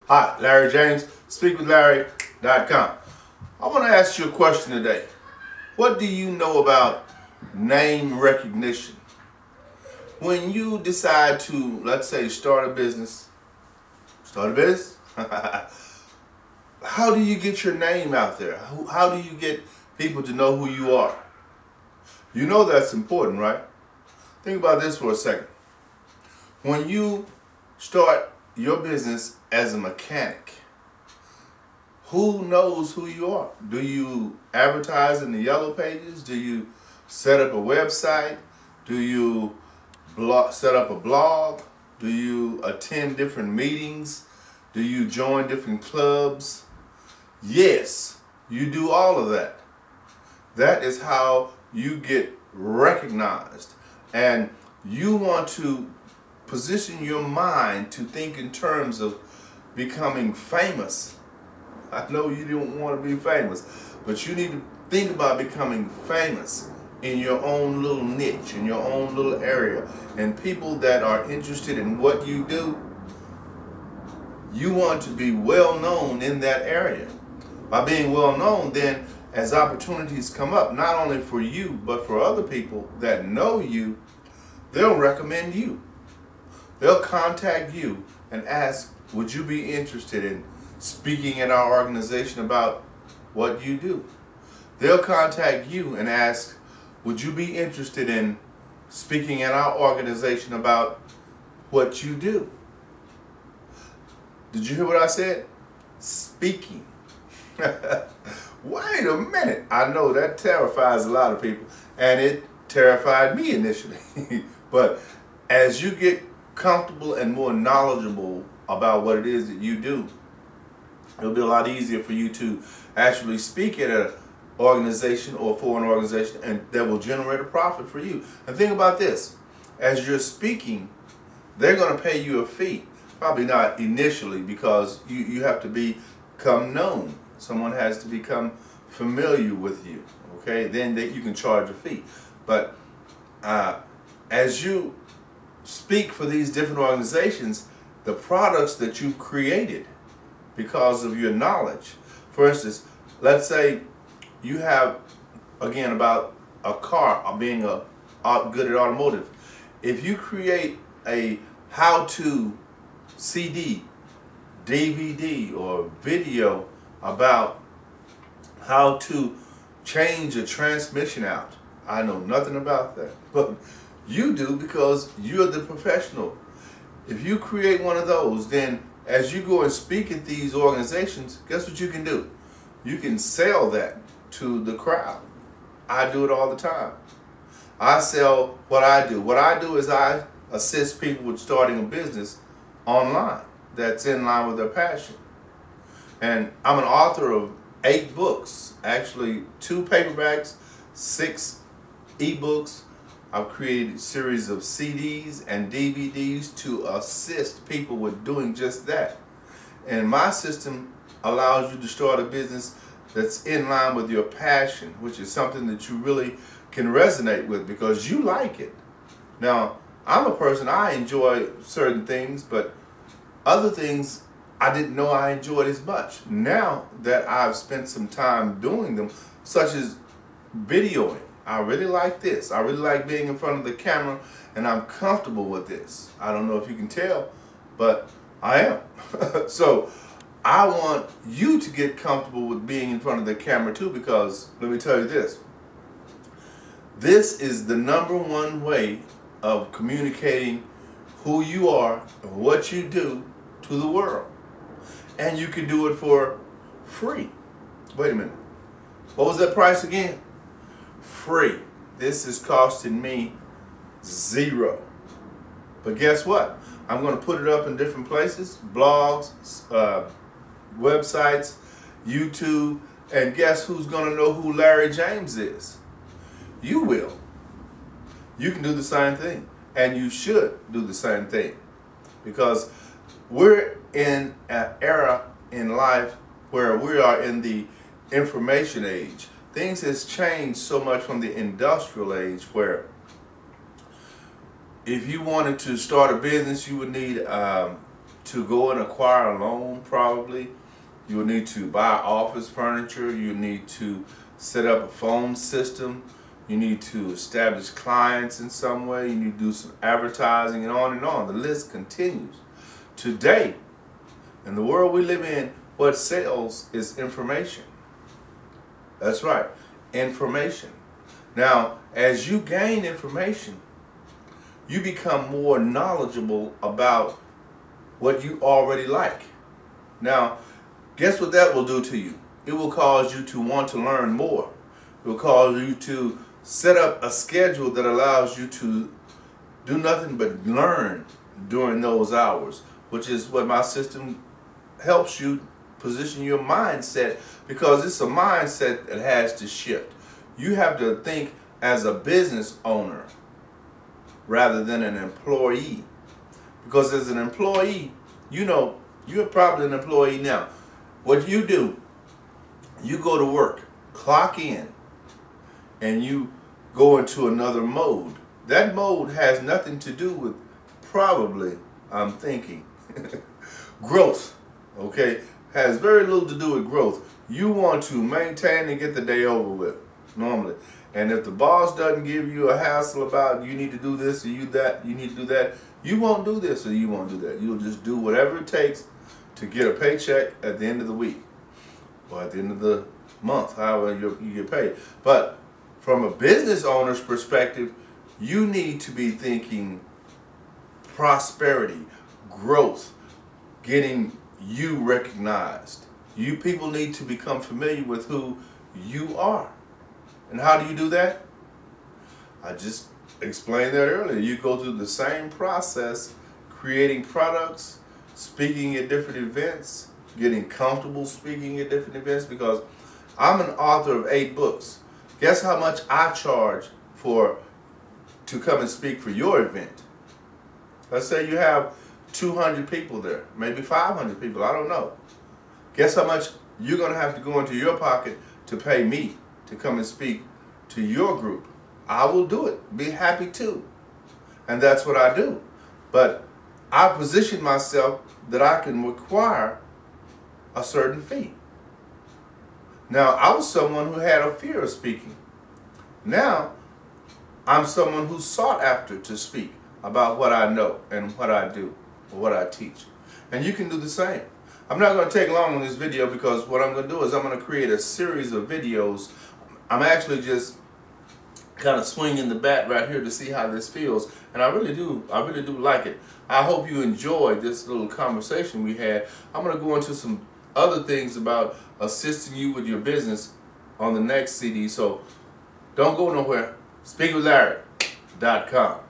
Hi, Larry James, speakwithlarry.com. I want to ask you a question today. What do you know about name recognition? When you decide to, let's say, start a business, how do you get your name out there? How do you get people to know who you are? You know that's important, right? Think about this for a second. When you start your business as a mechanic, who knows who you are? Do you advertise in the yellow pages? Do you set up a website? Do you set up a blog? Do you attend different meetings? Do you join different clubs? Yes, you do all of that. That is how you get recognized. And you want to position your mind to think in terms of becoming famous. I know you don't want to be famous, but you need to think about becoming famous in your own little niche, in your own little area. And people that are interested in what you do, you want to be well known in that area. By being well known, then as opportunities come up, not only for you, but for other people that know you, they'll recommend you. They'll contact you and ask, would you be interested in speaking at our organization about what you do? They'll contact you and ask, would you be interested in speaking at our organization about what you do? Did you hear what I said? Speaking. Wait a minute. I know that terrifies a lot of people, and it terrified me initially. But as you get comfortable and more knowledgeable about what it is that you do, it'll be a lot easier for you to actually speak at an organization or for an organization, and that will generate a profit for you. And think about this. As you're speaking, they're going to pay you a fee. Probably not initially, because you have to become known. Someone has to become familiar with you. Okay? Then you can charge a fee. But as you speak for these different organizations, the products that you've created because of your knowledge. For instance, let's say you have, again, about a car, being good at automotive. If you create a how-to CD, DVD, or video about how to change a transmission out, I know nothing about that, but you do because you're the professional. If you create one of those, then as you go and speak at these organizations, guess what you can do? You can sell that to the crowd. I do it all the time. I sell what I do. What I do is I assist people with starting a business online that's in line with their passion. And I'm an author of 8 books, actually 2 paperbacks, 6 ebooks. I've created a series of CDs and DVDs to assist people with doing just that. And my system allows you to start a business that's in line with your passion, which is something that you really can resonate with because you like it. Now, I'm a person, I enjoy certain things, but other things I didn't know I enjoyed as much. Now that I've spent some time doing them, such as videoing, I really like this. I really like being in front of the camera, and I'm comfortable with this. I don't know if you can tell, but I am. So I want you to get comfortable with being in front of the camera too, because let me tell you this. This is the #1 way of communicating who you are and what you do to the world. And you can do it for free. Wait a minute. What was that price again? Free. This is costing me $0. But guess what? I'm going to put it up in different places, blogs, websites, YouTube, and guess who's going to know who Larry James is? You will. You can do the same thing, and you should do the same thing, because we're in an era in life where we are in the information age. Things has changed so much from the industrial age, where if you wanted to start a business, you would need to go and acquire a loan probably. You'll need to buy office furniture. You need to set up a phone system. You need to establish clients in some way. You need to do some advertising and on and on. The list continues. Today, in the world we live in, what sells is information. That's right, information. Now, as you gain information, you become more knowledgeable about what you already like. Now, guess what that will do to you? It will cause you to want to learn more. It will cause you to set up a schedule that allows you to do nothing but learn during those hours, which is what my system helps you position your mindset, because it's a mindset that has to shift. You have to think as a business owner rather than an employee. Because as an employee, you know, you're probably an employee now. What you do, you go to work, clock in, and you go into another mode. That mode has nothing to do with probably, I'm thinking, growth, okay? Has very little to do with growth. You want to maintain and get the day over with, normally. And if the boss doesn't give you a hassle about you need to do this or you need to do that, you won't do this or you won't do that. You'll just do whatever it takes to get a paycheck at the end of the week or at the end of the month, however you get paid. But from a business owner's perspective, you need to be thinking prosperity, growth, getting you recognized. You people need to become familiar with who you are. And how do you do that? I just explained that earlier. You go through the same process, creating products, speaking at different events, getting comfortable speaking at different events, because I'm an author of 8 books. Guess how much I charge to come and speak for your event? Let's say you have 200 people there, maybe 500 people, I don't know. Guess how much you're going to have to go into your pocket to pay me to come and speak to your group? I will do it. Be happy to. And that's what I do. But I position myself that I can require a certain fee. Now, I was someone who had a fear of speaking. Now, I'm someone who's sought after to speak about what I know and what I do or what I teach. And you can do the same. I'm not going to take long on this video, because what I'm going to do is I'm going to create a series of videos. I'm actually just kind of swinging the bat right here to see how this feels, and I really do like it. I hope you enjoyed this little conversation we had. I'm going to go into some other things about assisting you with your business on the next CD, so don't go nowhere. SpeakWithLarry.com.